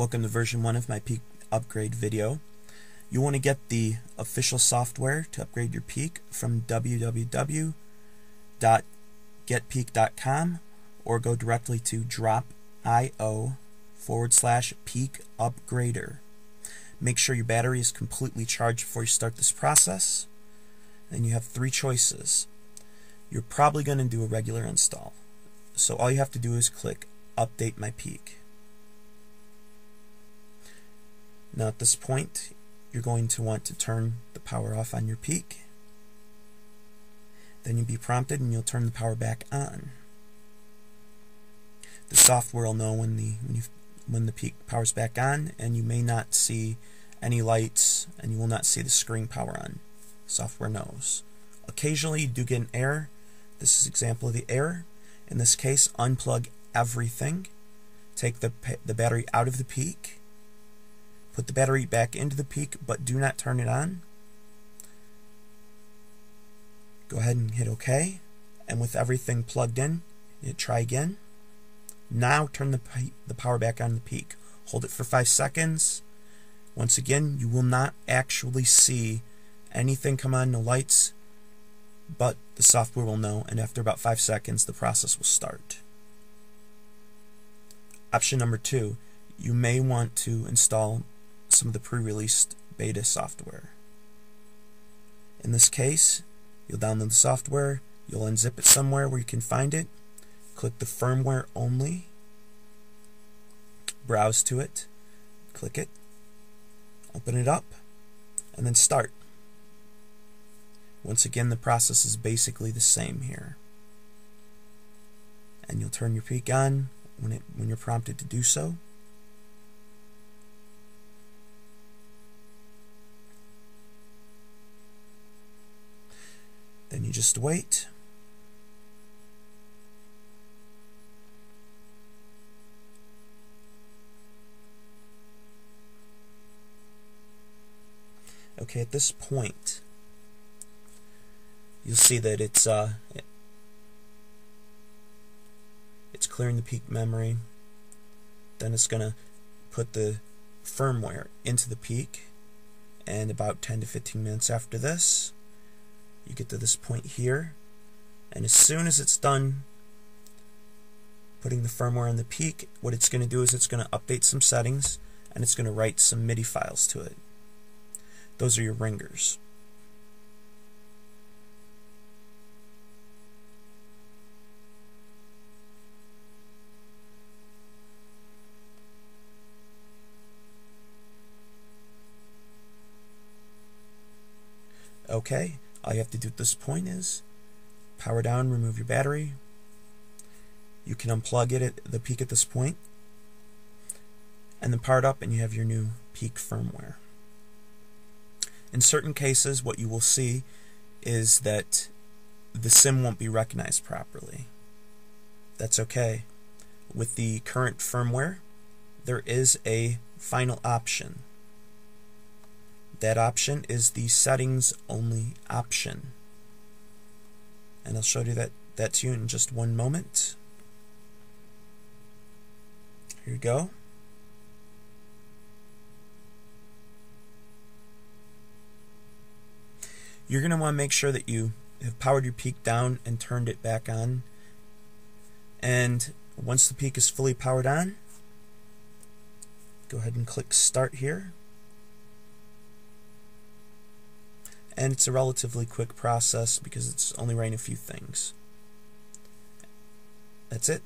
Welcome to version 1 of my Peak upgrade video. You want to get the official software to upgrade your Peak from www.getpeak.com or go directly to drop.io/Peak Upgrader. Make sure your battery is completely charged before you start this process. Then you have 3 choices. You're probably going to do a regular install. So all you have to do is click Update My Peak. Now at this point, you're going to want to turn the power off on your Peak. Then you'll be prompted and you'll turn the power back on. The software will know when the Peak powers back on, and you may not see any lights and you will not see the screen power on. Software knows. Occasionally you do get an error. This is an example of the error. In this case, unplug everything. Take the battery out of the Peak. Put the battery back into the Peak, but do not turn it on. Go ahead and hit OK. And with everything plugged in, try again. Now turn the power back on the Peak. Hold it for 5 seconds. Once again, you will not actually see anything come on, no lights, but the software will know, and after about 5 seconds, the process will start. Option number 2, you may want to install some of the pre-released beta software. In this case, you'll download the software, you'll unzip it somewhere where you can find it, click the firmware only, browse to it, click it, open it up, and then start. Once again, the process is basically the same here. And you'll turn your Peak on when you're prompted to do so. Then you just wait. Okay, at this point, you'll see that it's clearing the Peak memory. Then it's going to put the firmware into the Peak, and about 10 to 15 minutes after this, you get to this point here, and as soon as it's done putting the firmware in the Peak, what it's going to do is it's going to update some settings, and it's going to write some MIDI files to it. Those are your ringers. Okay, all you have to do at this point is power down, remove your battery. You can unplug it at the Peak at this point, and then power it up, and you have your new Peak firmware. In certain cases, what you will see is that the SIM won't be recognized properly. That's okay. With the current firmware, there is a final option. That option is the settings only option. And I'll show you that to you in just one moment. Here you go. You're going to want to make sure that you have powered your Peak down and turned it back on. And once the Peak is fully powered on, go ahead and click Start here. And it's a relatively quick process because it's only writing a few things. That's it.